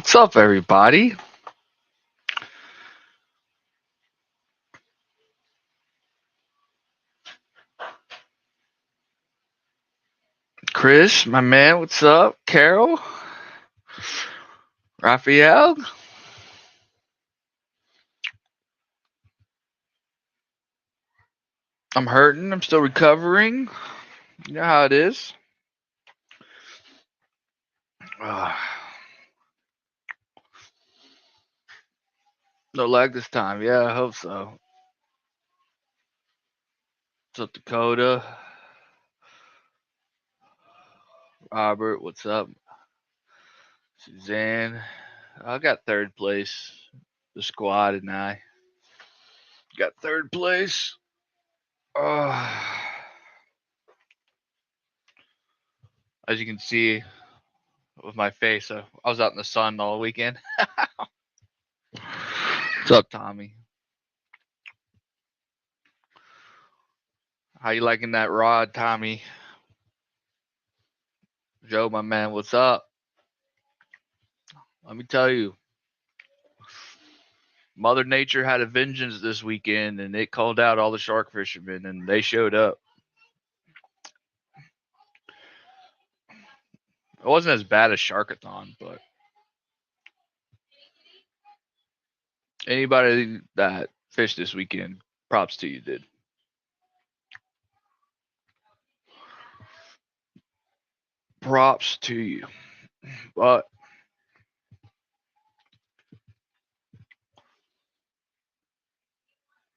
What's up, everybody? Chris, my man, what's up? Carol, Raphael. I'm hurting. I'm still recovering. You know how it is. No lag this time. Yeah, I hope so. What's up, Dakota? Robert, what's up? Suzanne. I got third place. The squad and I got third place. As you can see with my face, I was out in the sun all weekend. What's up, Tommy? How you liking that rod, Tommy? Joe, my man, what's up? Let me tell you, Mother Nature had a vengeance this weekend, and it called out all the shark fishermen, and they showed up. It wasn't as bad as Sharkathon, but anybody that fished this weekend, props to you, did. Props to you. But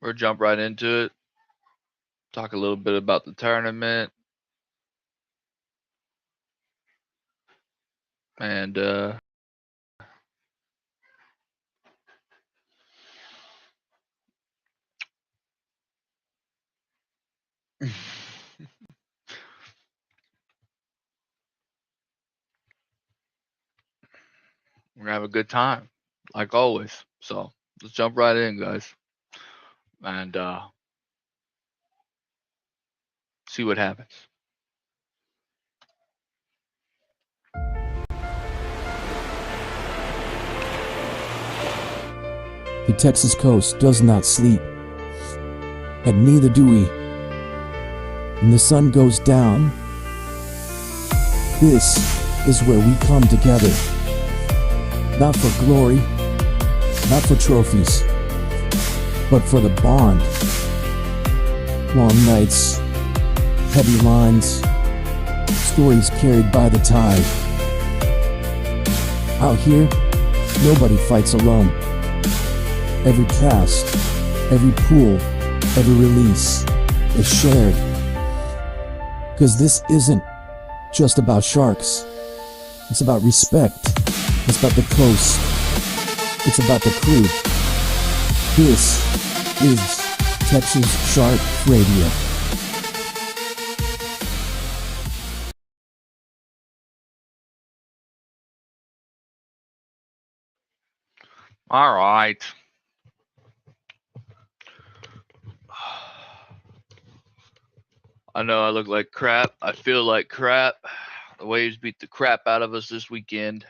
we'll jump right into it. Talk a little bit about the tournament. And we're gonna have a good time, like always. So let's jump right in, guys, and see what happens. The Texas coast does not sleep, and neither do we. When the sun goes down, this is where we come together. Not for glory, not for trophies, but for the bond. Long nights, heavy lines, stories carried by the tide. Out here, nobody fights alone. Every cast, every pool, every release is shared. 'Cause this isn't just about sharks. It's about respect. It's about the coast. It's about the crew. This is Texas Shark Radio. All right. I know I look like crap. I feel like crap. The Waves beat the crap out of us this weekend.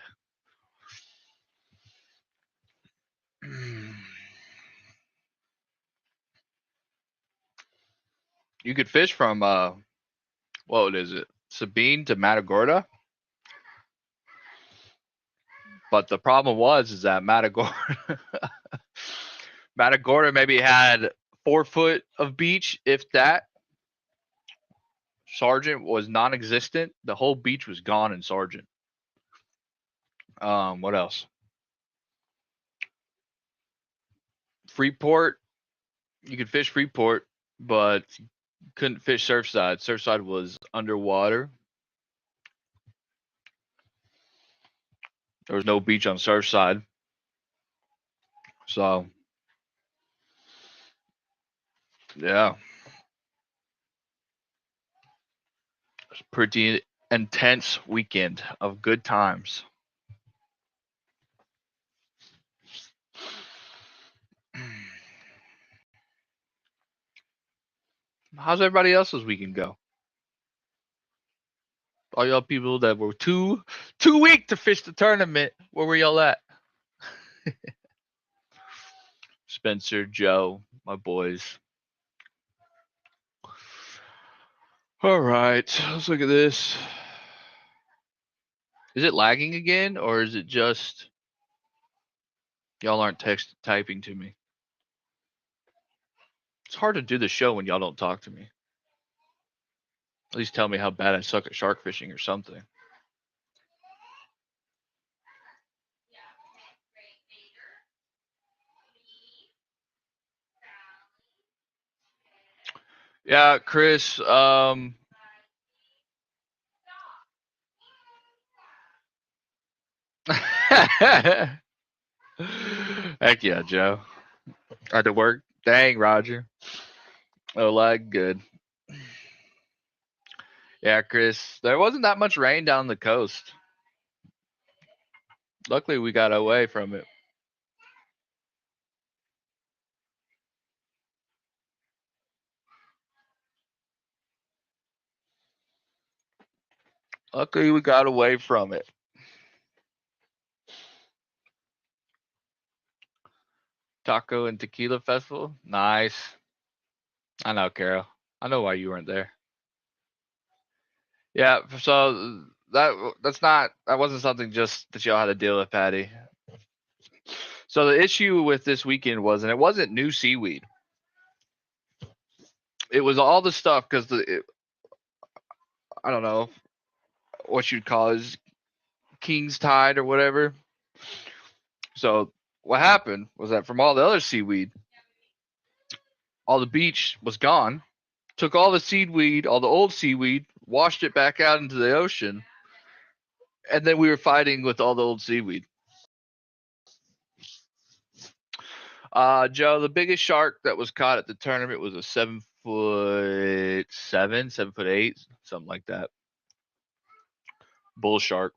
You could fish from what is it? Sabine to Matagorda. But the problem is that Matagorda Matagorda maybe had 4 foot of beach, if that. Sargent was non-existent. The whole beach was gone in Sargent. What else? Freeport. You could fish Freeport, but couldn't fish Surfside. Surfside was underwater. There was no beach on Surfside. So, yeah. It's a pretty intense weekend of good times. How's everybody else's weekend go? All y'all people that were too weak to fish the tournament, where were y'all at? Spencer, Joe, my boys. All right, let's look at this. Is it lagging again, or is it just y'all aren't typing to me? It's hard to do the show when y'all don't talk to me. At least tell me how bad I suck at shark fishing or something. Yeah, Chris. Heck yeah, Joe. I had to work. Dang, Roger. Oh, lag good. Yeah, Chris. There wasn't that much rain down the coast. Luckily, we got away from it. Luckily, we got away from it. Taco and Tequila Festival. Nice. I know, Carol. I know why you weren't there. Yeah, so that wasn't something just that y'all had to deal with, Patty. So the issue with this weekend it wasn't new seaweed. It was all the stuff because I don't know what you'd call it, King's Tide or whatever. So what happened was that from all the other seaweed, all the beach was gone. Took all the seaweed, all the old seaweed, washed it back out into the ocean, and then we were fighting with all the old seaweed. Joe, the biggest shark that was caught at the tournament was a 7'7", 7'8", something like that. Bull shark.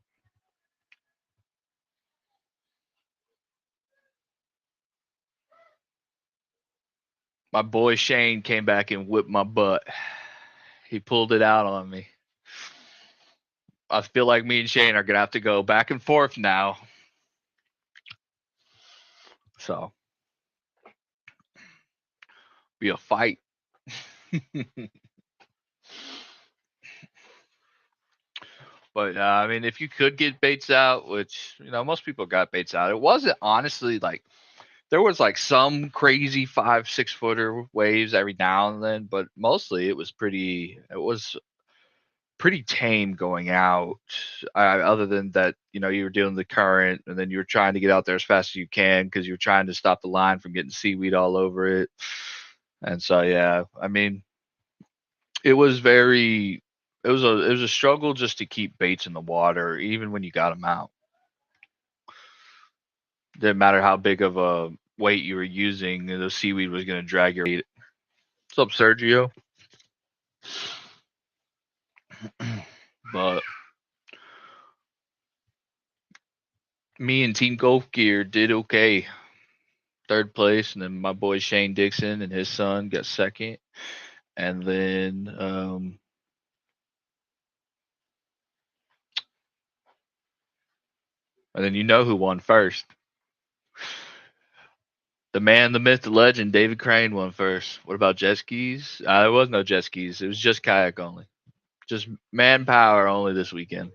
My boy Shane came back and whipped my butt. He pulled it out on me. I feel like me and Shane are gonna have to go back and forth now. So be a fight. But I mean, if you could get baits out, which most people got baits out, it wasn't honestly like there was like some crazy 5-6 footer waves every now and then, but mostly it was pretty tame going out. Other than that, you were dealing with the current, and then you were trying to get out there as fast as you can because you're trying to stop the line from getting seaweed all over it. And so, yeah, I mean, it was a struggle just to keep baits in the water, even when you got them out. Didn't matter how big of a weight you were using, the seaweed was going to drag your bait. What's up, Sergio? But me and Team Golf Gear did okay. Third place, and then my boy Shane Dixon and his son got second. And then who won first. The man, the myth, the legend, David Crane won first. What about jet skis? There was no jet skis. It was just kayak only. Just manpower only this weekend.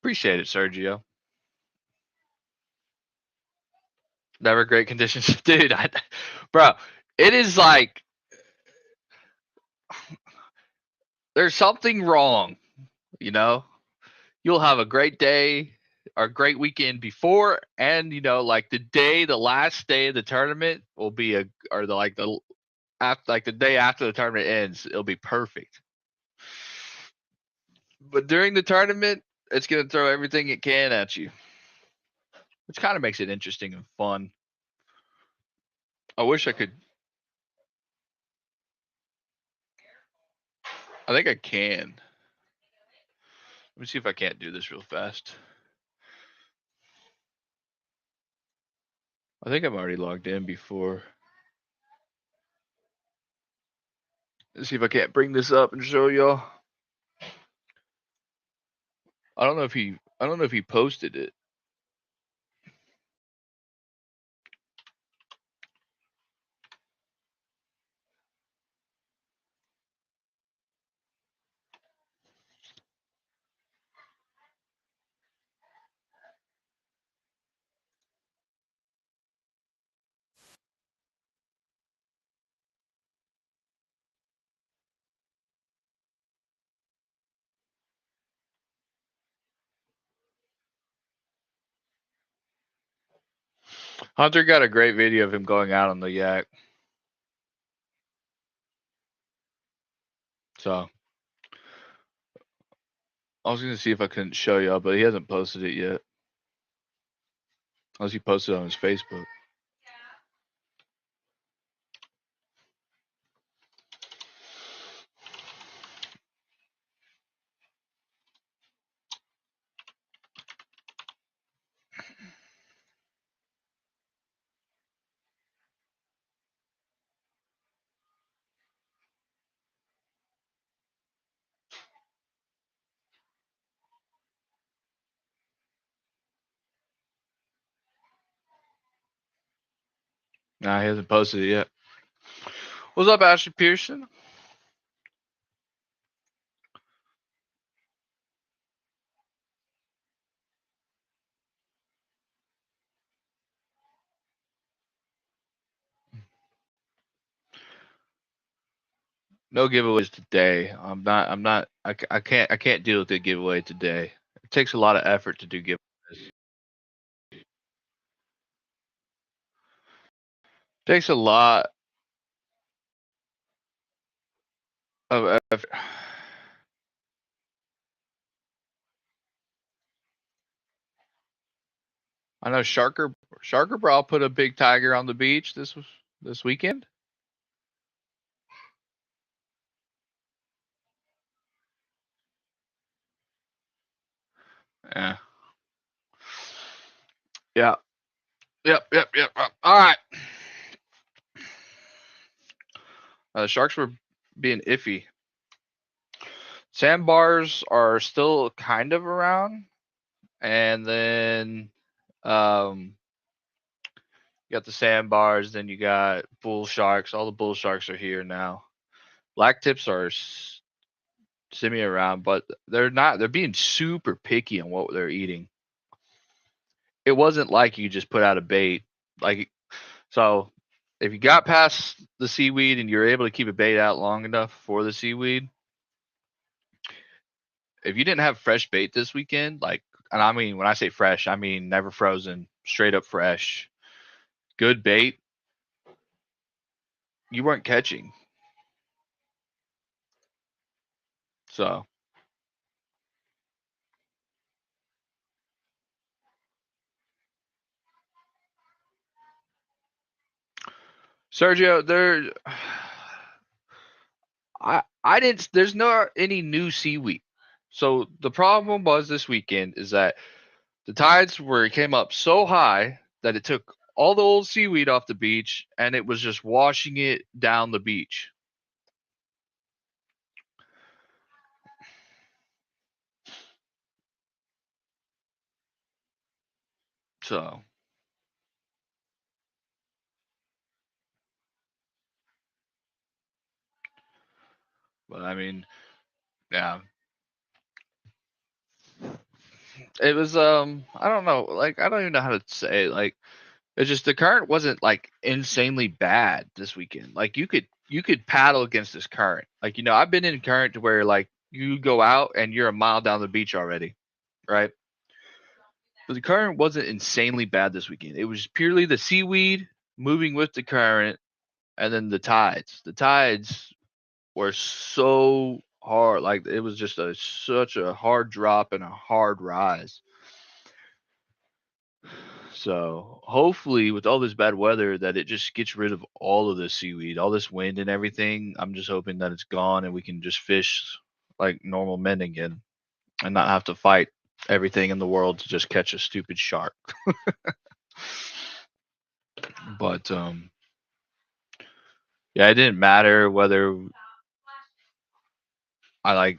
Appreciate it, Sergio. Never great conditions. Dude, bro, it is like there's something wrong, You'll have a great day or a great weekend before, and like the last day of the tournament will be the day after the tournament ends, it'll be perfect. But during the tournament, it's gonna throw everything it can at you, which kind of makes it interesting and fun. I wish I could. I think I can. Let me see if I can't do this real fast. I think I'm already logged in before. Let's see if I can't bring this up and show y'all. I don't know if he posted it. Hunter got a great video of him going out on the yak. So I was gonna see if I couldn't show y'all, but he hasn't posted it yet. Unless he posted it on his Facebook. Nah, he hasn't posted it yet. What's up, Ashley Pearson? No giveaways today. I can't deal with the giveaway today. It takes a lot of effort to do giveaways. Takes a lot of effort. I know Sharker Bra put a big tiger on the beach this weekend. Yeah. Yeah. Yep. All right. Sharks were being iffy. Sandbars are still kind of around, and then you got the sandbars. Then you got bull sharks. All the bull sharks are here now. Black tips are semi around, but they're not. They're being super picky on what they're eating. It wasn't like you just put out a bait. Like, so if you got past the seaweed and you're able to keep a bait out long enough for the seaweed, if you didn't have fresh bait this weekend, like, and I mean, when I say fresh, I mean never frozen, straight up fresh, good bait, you weren't catching. So Sergio, I didn't. There's no any new seaweed. So the problem was this weekend is that the tides came up so high that it took all the old seaweed off the beach and it was just washing it down the beach. So but I mean, yeah. It was I don't know, like I don't even know how to say it. Like it's just the current wasn't like insanely bad this weekend. Like you could paddle against this current. Like, I've been in current to where like you go out and you're a mile down the beach already, right? But the current wasn't insanely bad this weekend. It was purely the seaweed moving with the current and then the tides. The tides were so hard. Like it was just such a hard drop and a hard rise. So hopefully with all this bad weather that it just gets rid of all of this seaweed, all this wind and everything. I'm just hoping that it's gone and we can just fish like normal men again and not have to fight everything in the world to just catch a stupid shark. But yeah, it didn't matter whether I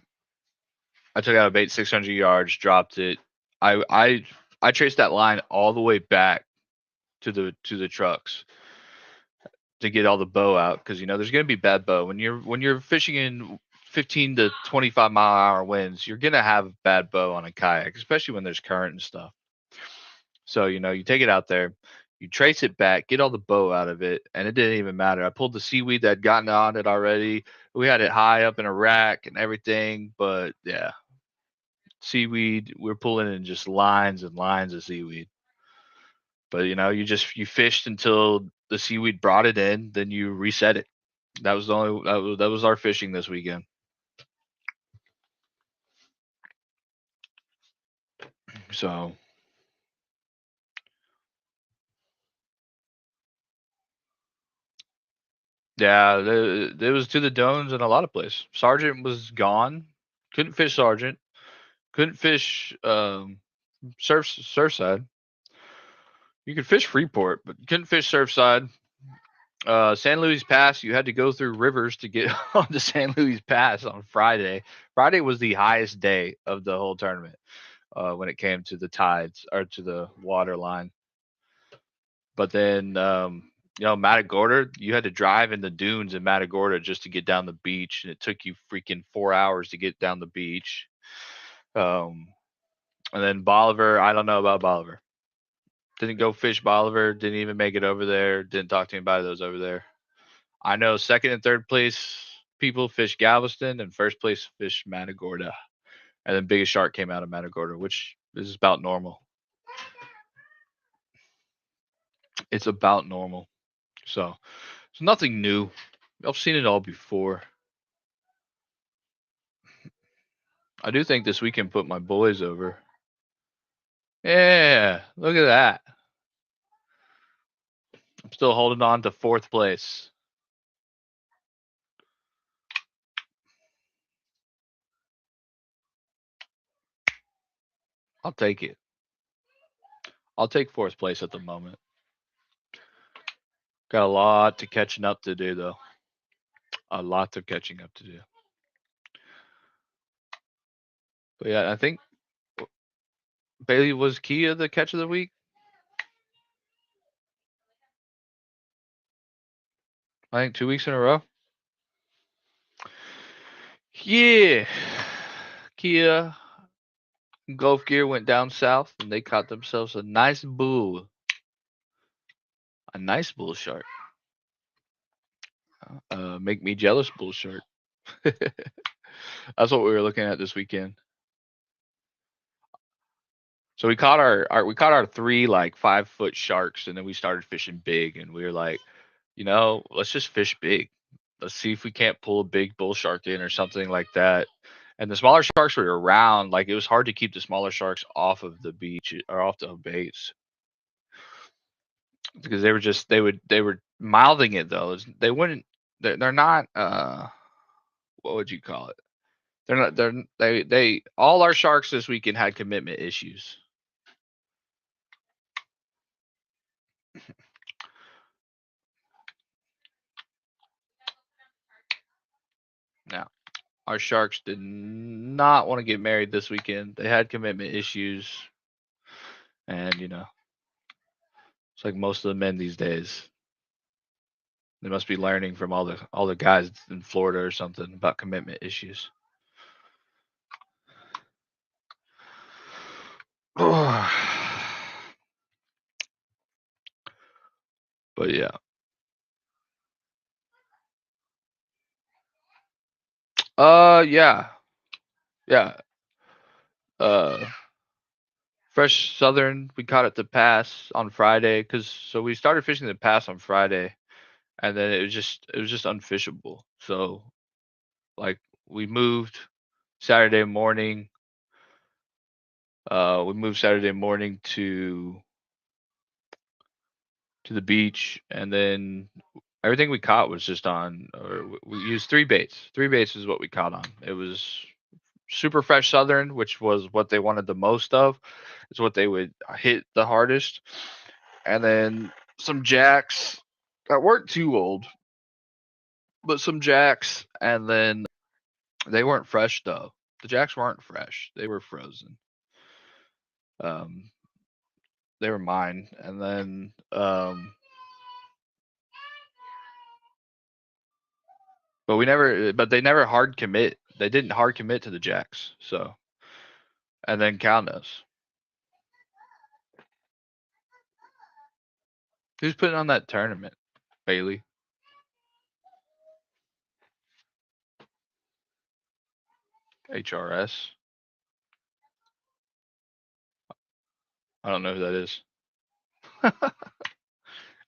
took out a bait 600 yards, dropped it. I traced that line all the way back to the trucks to get all the bow out because there's gonna be bad bow when you're fishing in 15 to 25-mile-an-hour winds. You're gonna have bad bow on a kayak, especially when there's current and stuff. So you take it out there, you trace it back, get all the bow out of it, and it didn't even matter. I pulled the seaweed that had gotten on it already. We had it high up in a rack and everything, but yeah, seaweed. We're pulling in just lines and lines of seaweed. But you fished until the seaweed brought it in, then you reset it. That was that was our fishing this weekend. So yeah, it was to the Dones in a lot of places. Sergeant was gone. Couldn't fish Sergeant. Couldn't fish Surfside. You could fish Freeport, but you couldn't fish Surfside. San Luis Pass, you had to go through rivers to get onto San Luis Pass on Friday. Friday was the highest day of the whole tournament when it came to the tides or to the water line. But then, Matagorda, you had to drive in the dunes in Matagorda just to get down the beach, and it took you freaking 4 hours to get down the beach. And then Bolivar, I don't know about Bolivar. Didn't go fish Bolivar. Didn't even make it over there. Didn't talk to anybody that was over there. I know second and third place people fish Galveston, and first place fish Matagorda. And then biggest shark came out of Matagorda, which is about normal. It's about normal. So it's nothing new. I've seen it all before. I do think this weekend put my boys over. Yeah, look at that. I'm still holding on to fourth place. I'll take it. I'll take fourth place at the moment. Got a lot of catching up to do, though. A lot of catching up to do. But yeah, I think Bailey was Kia the catch of the week. I think 2 weeks in a row. Yeah. Kia Gulf Gear went down south and they caught themselves a nice bull. A nice bull shark. Make me jealous bull shark. That's what we were looking at this weekend. So we caught our 3 like 5-foot sharks, and then we started fishing big, and we were like, let's just fish big. Let's see if we can't pull a big bull shark in or something like that. And the smaller sharks were around. Like, it was hard to keep the smaller sharks off of the beach or off the baits because they were mouthing it though. They wouldn't. They're not. What would you call it? They're not. They all our sharks this weekend had commitment issues. Now, our sharks did not want to get married this weekend. They had commitment issues, and it's like most of the men these days. They must be learning from all the guys in Florida or something about commitment issues. But yeah. Yeah. Yeah. Fresh Southern, we caught at the pass on Friday so we started fishing the pass on Friday, and then it was just unfishable. So like we moved Saturday morning. We moved Saturday morning to the beach, and then everything we caught was just on, or we used 3 baits. 3 baits is what we caught on. It was super fresh Southern, which was what they wanted the most of. It's what they would hit the hardest. And then some jacks that weren't too old, but some jacks, and then they weren't fresh though. The jacks weren't fresh. They were frozen. They were mine. And then but they never hard commit. They didn't hard commit to the jacks. So, and then Cal knows. Who's putting on that tournament? Bailey. HRS. I don't know who that is.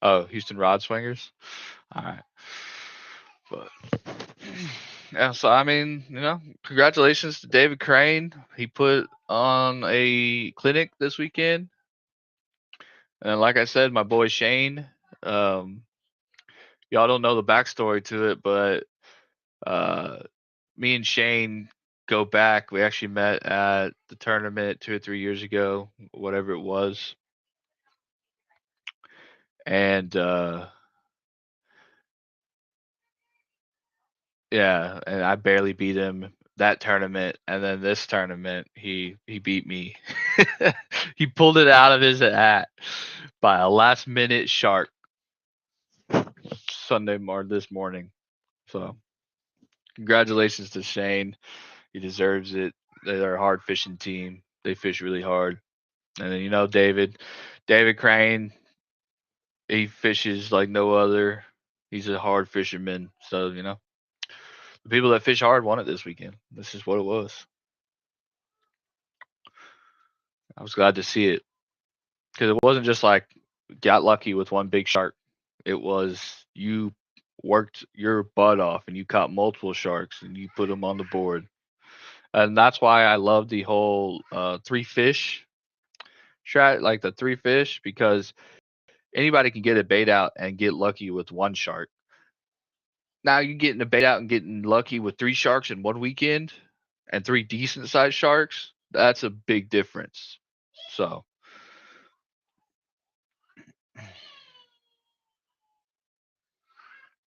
Oh, Houston Rod Swingers. All right, but yeah. So I mean, congratulations to David Crane. He put on a clinic this weekend, and like I said, my boy Shane. Um, y'all don't know the backstory to it, but uh, me and Shane go back. We actually met at the tournament 2 or 3 years ago, whatever it was, and yeah, and I barely beat him that tournament, and then this tournament he beat me. He pulled it out of his hat by a last minute shark this morning. So congratulations to Shane. He deserves it. They're a hard fishing team. They fish really hard. And then David Crane, he fishes like no other. He's a hard fisherman. So, the people that fish hard won it this weekend. This is what it was. I was glad to see it because it wasn't just like got lucky with one big shark. It was you worked your butt off and you caught multiple sharks and you put them on the board. And that's why I love the whole three fish strat, like the three fish, because anybody can get a bait out and get lucky with one shark. Now you getting a bait out and getting lucky with three sharks in one weekend and three decent sized sharks. That's a big difference. So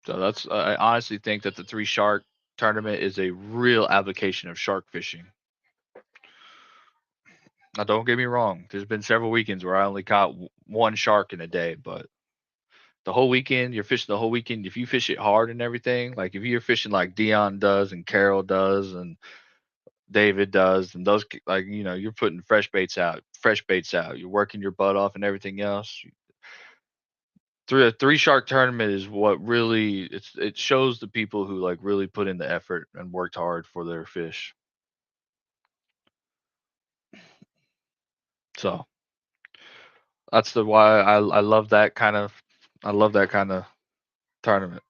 that's I honestly think that the three shark tournament is a real application of shark fishing. Now don't get me wrong. There's been several weekends where I only caught one shark in a day, but the whole weekend, you're fishing the whole weekend. If you fish it hard and everything, like if you're fishing like Dion does and Carol does and David does, and those like you're putting fresh baits out. You're working your butt off and everything else. A three shark tournament is what really it shows the people who like really put in the effort and worked hard for their fish. So that's the why I love that kind of tournament.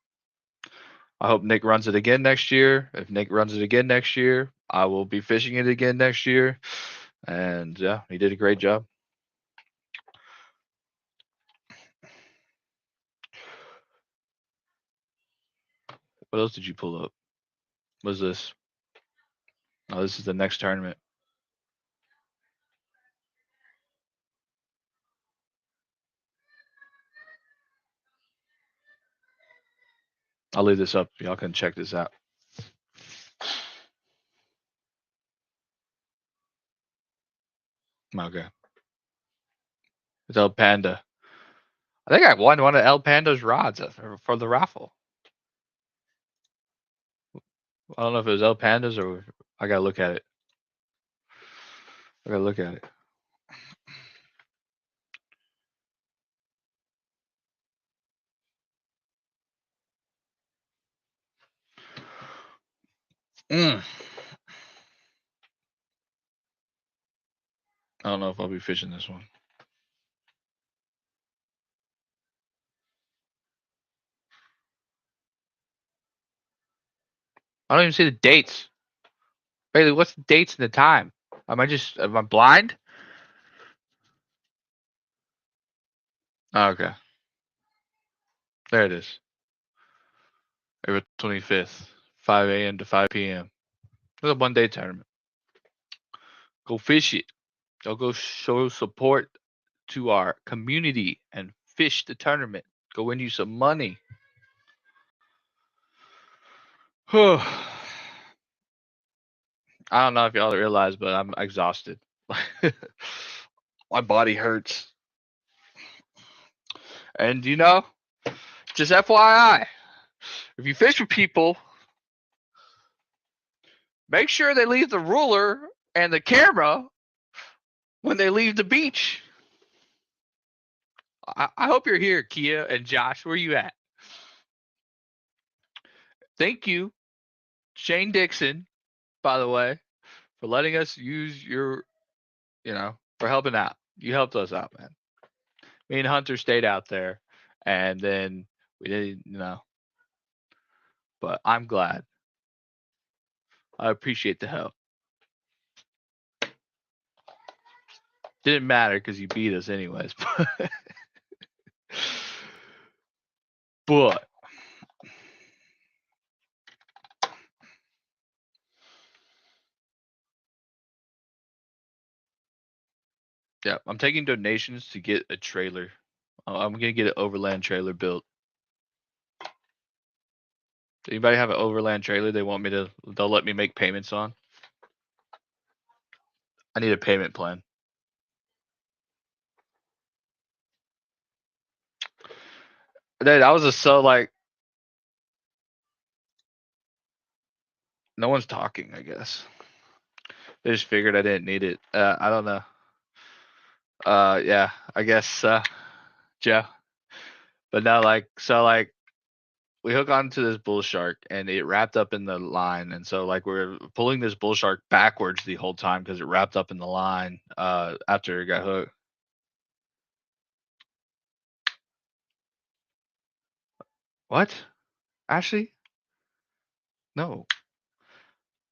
I hope Nick runs it again next year. If Nick runs it again next year, I will be fishing it again next year. And yeah, he did a great job. What else did you pull up? What is this? Oh, this is the next tournament. I'll leave this up. Y'all can check this out. Okay. It's El Panda. I think I won one of El Panda's rods for the raffle. I don't know if it was El Panda's or I gotta look at it. I don't know if I'll be fishing this one. I don't even see the dates. Bailey, what's the dates and the time? Am I blind? Oh, okay. There it is. April 25th, 5 a.m. to 5 p.m. It's a one-day tournament. Go fish it. Y'all go show support to our community and fish the tournament. Go win you some money. I don't know if y'all realize, but I'm exhausted. My body hurts. And just FYI, if you fish with people, make sure they leave the ruler and the camera when they leave the beach. I hope you're here, Kia and Josh. Where you at? Thank you, Shane Dixon, by the way, for letting us use your, for helping out. You helped us out, man. Me and Hunter stayed out there, and then we didn't, but I'm glad. I appreciate the help. Didn't matter because you beat us anyways. But yeah, I'm taking donations to get a trailer. I'm gonna get an overland trailer built. Anybody have an overland trailer they'll let me make payments on? I need a payment plan. Dude, I was so like, no one's talking, I guess. They just figured I didn't need it. I don't know. Yeah, I guess, Joe. But no, like, we hook onto this bull shark and it wrapped up in the line. And so, like, we're pulling this bull shark backwards the whole time because it wrapped up in the line after it got hooked. What? Ashley? No.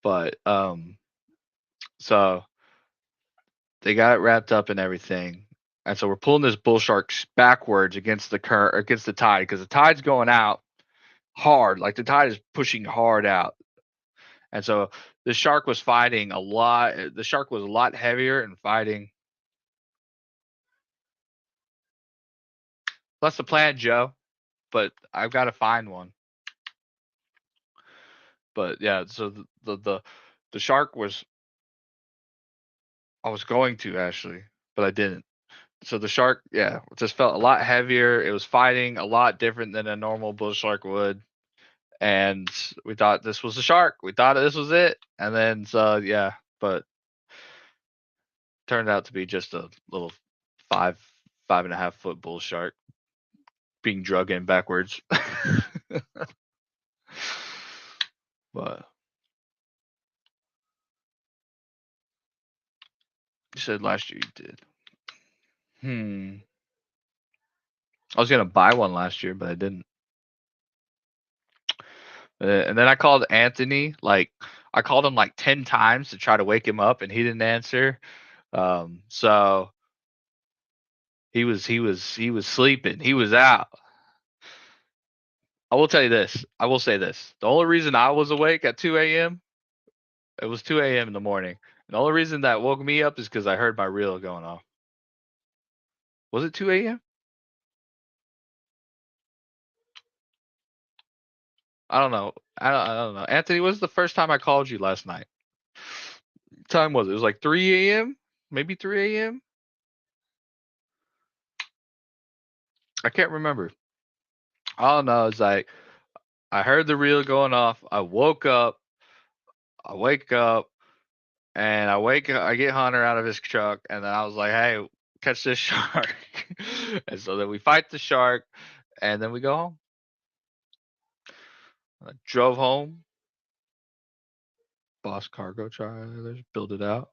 But, so they got it wrapped up and everything. And so we're pulling this bull shark backwards against the current, against the tide, because the tide's going out hard. Like the tide is pushing hard out. And so the shark was fighting a lot. The shark was a lot heavier and fighting. That's the plan, Joe. But I've got to find one. But yeah, so the shark was, I was going to actually, but I didn't. So the shark, yeah, just felt a lot heavier. It was fighting a lot different than a normal bull shark would. And we thought this was a shark. We thought this was it. And then, so yeah, but turned out to be just a little 5.5 foot bull shark being drug in backwards. But you said last year you did. I was gonna buy one last year, but I didn't. And then I called Anthony. Like I called him like 10 times to try to wake him up, and he didn't answer. So he was sleeping. He was out. I will tell you this. I will say this. The only reason I was awake at 2 a.m. It was 2 a.m. in the morning. And the only reason that woke me up is because I heard my reel going off. Was it 2 a.m.? I don't know. I don't know. Anthony, what was the first time I called you last night? What time was it? It was like 3 a.m. Maybe 3 a.m. I can't remember. All I know is like I heard the reel going off. I woke up. I wake up and I get Hunter out of his truck, and then I was like, "Hey, catch this shark." And so then we fight the shark, and then we go home. I drove home. Boss Cargo trailers, build it out.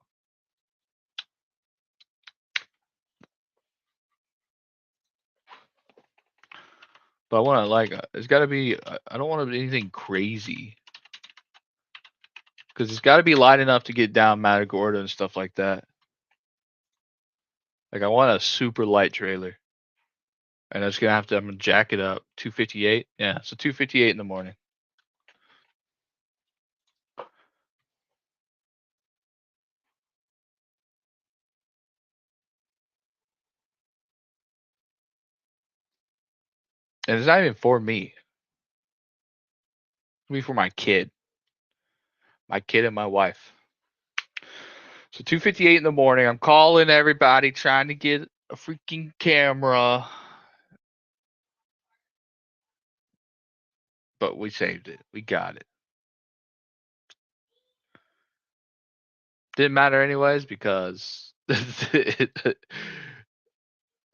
But I want to like it's got to be. I don't want to be anything crazy because it's got to be light enough to get down Matagorda and stuff like that. Like I want a super light trailer, and I'm gonna jack it up 258. Yeah, so 258 in the morning. And it's not even for me. It's me for my kid and my wife. So 258 in the morning. I'm calling everybody, trying to get a freaking camera. But we saved it. We got it. Didn't matter anyways because I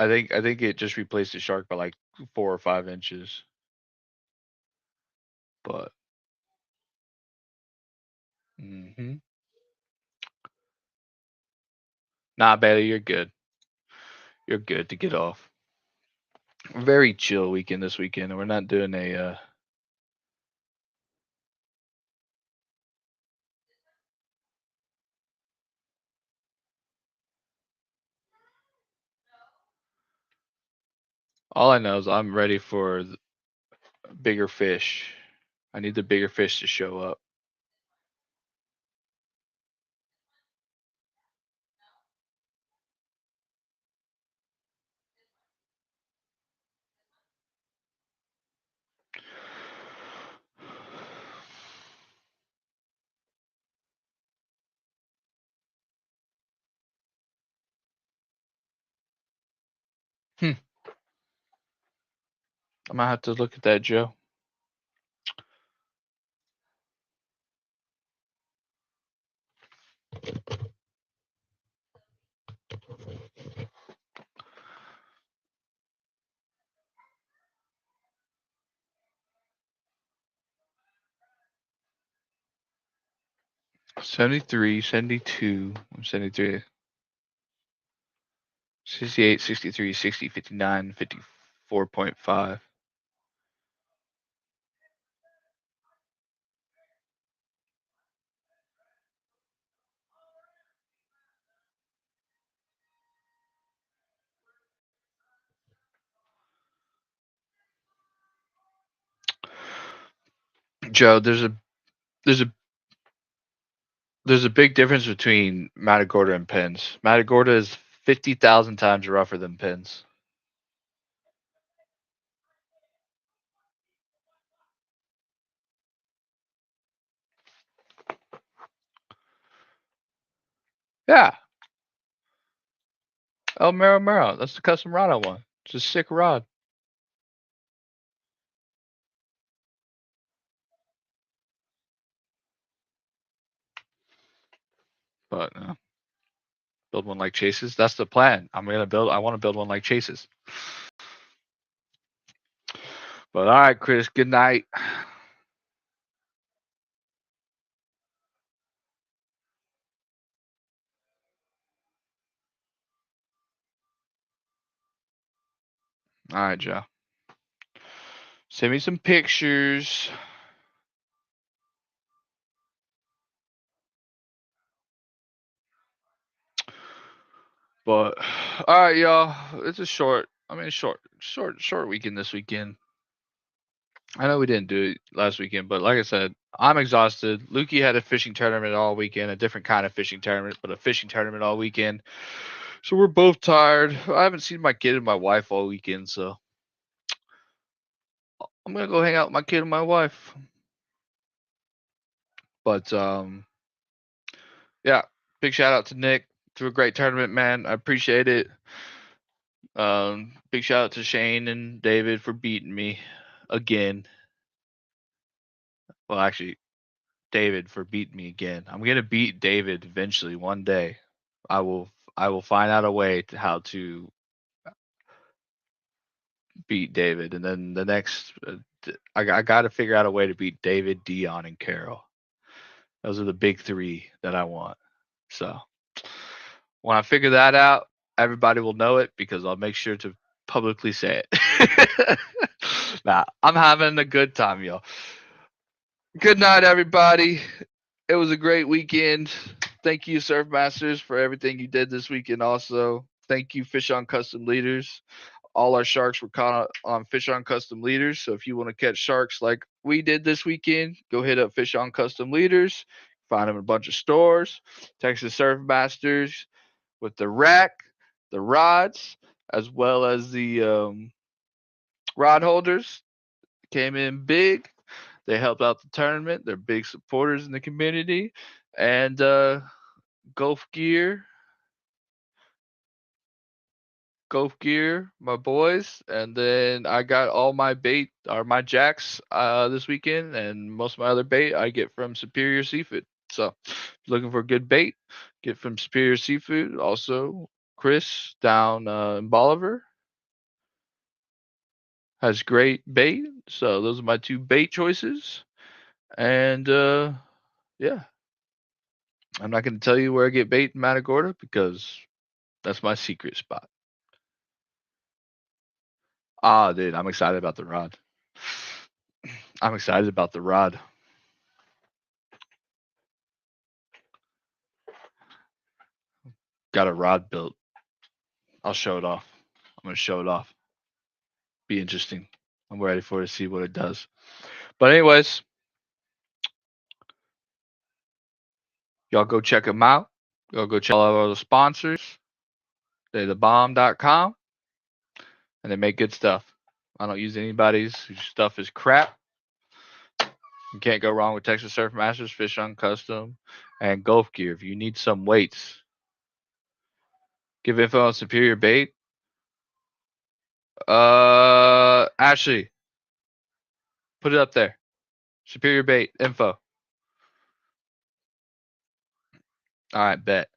think it just replaced the shark by like 4 or 5 inches. But nah, Bailey, you're good. You're good to get off. Very chill weekend this weekend, and we're not doing a. All I know is I'm ready for bigger fish. I need the bigger fish to show up. Hmm. I might have to look at that, Joe. $73, $72, $73, $68, $63, $60, $59, $54.5. Joe, there's a there's a big difference between Matagorda and Pins. Matagorda is 50,000 times rougher than Pins. Yeah. El Mero Mero. That's the custom rod I want. It's a sick rod. But build one like Chase's. That's the plan. I want to build one like Chase's. But all right, Chris. Good night. All right, Joe. Send me some pictures. But all right, y'all. It's a short weekend this weekend. I know we didn't do it last weekend, but like I said, I'm exhausted. Lukey had a fishing tournament all weekend, a different kind of fishing tournament, but a fishing tournament all weekend. So we're both tired. I haven't seen my kid and my wife all weekend, so I'm gonna go hang out with my kid and my wife. But yeah, big shout out to Nick. Threw a great tournament, man. I appreciate it. Big shout out to Shane and David for beating me again. Well, actually, David for beating me again. I'm gonna beat David eventually one day. I will find out a way to how to beat David, and then the next I got to figure out a way to beat David, Dion, and Carol. Those are the big three that I want. So when I figure that out, everybody will know it because I'll make sure to publicly say it. Nah, I'm having a good time, y'all. Good night, everybody. It was a great weekend. Thank you, Surf Masters, for everything you did this weekend. Also, thank you, Fish on Custom Leaders. All our sharks were caught on Fish on Custom Leaders. So if you want to catch sharks like we did this weekend, go hit up Fish on Custom Leaders. Find them in a bunch of stores. Texas Surf Masters with the rack, the rods, as well as the rod holders came in big. They helped out the tournament. They're big supporters in the community. And Golf Gear, my boys. And then I got all my bait or my jacks this weekend, and most of my other bait I get from Superior Seafood. So, if you're looking for a good bait, get from Superior Seafood. Also, Chris down in Bolivar has great bait. So those are my two bait choices. And yeah, I'm not going to tell you where I get bait in Matagorda because that's my secret spot. Ah, dude, I'm excited about the rod. I'm excited about the rod. Got a rod built. I'll show it off. I'm gonna show it off. Be interesting. I'm ready for it to see what it does. But anyways, y'all go check them out. Y'all go check all of our sponsors. Theythebomb.com. And they make good stuff. I don't use anybody's whose stuff is crap. You can't go wrong with Texas Surf Masters, Fish on Custom, and Golf Gear. If you need some weights, give info on Superior Bait. Ashley, put it up there. Superior Bait info. All right, bet.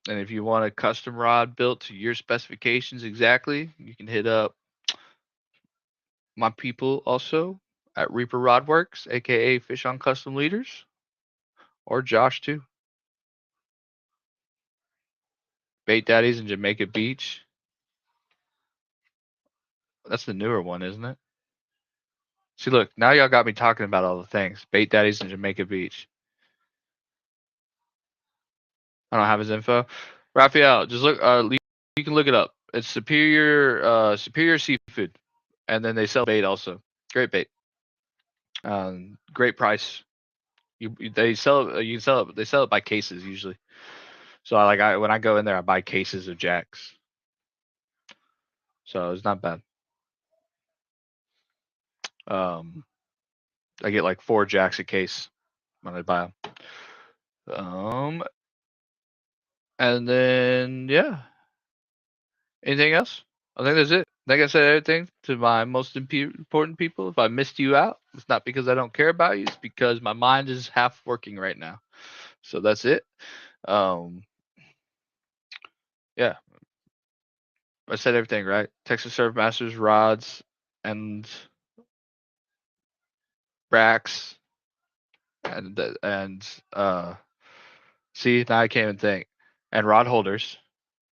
And if you want a custom rod built to your specifications exactly, you can hit up my people also at Reaper Rod Works, aka Fish on Custom Leaders, or Josh too. Bait Daddies in Jamaica Beach. That's the newer one, isn't it? See, look, now y'all got me talking about all the things. Bait Daddies in Jamaica Beach. I don't have his info. Raphael, just look. You can look it up. It's Superior Seafood, and then they sell bait also. Great bait. Great price. They sell it. You can sell it. They sell it by cases usually. So when I go in there, I buy cases of jacks. So it's not bad. I get like 4 jacks a case when I buy them. And then yeah. Anything else? I think that's it. I think I said everything to my most important people. If I missed you out, it's not because I don't care about you. It's because my mind is half working right now. So that's it. Yeah. I said everything right. Texas Surf Masters rods and racks and see, now I can't even think. And rod holders.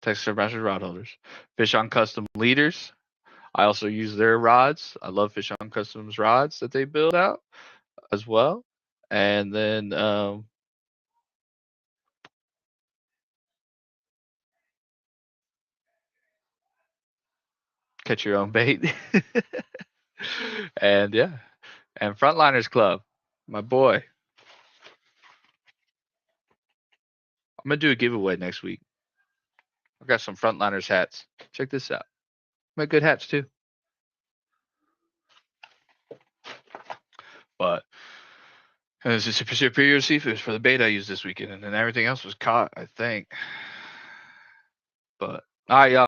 Texas Surf Masters rod holders. Fish on Custom Leaders. I also use their rods. I love Fish on Customs rods that they build out as well. And then catch your own bait. And yeah. And Frontliners Club, my boy. I'm gonna do a giveaway next week. I've got some Frontliners hats. Check this out. My good hats too. But this is Superior Seafood for the bait I used this weekend, and then everything else was caught, I think. But all right, y'all.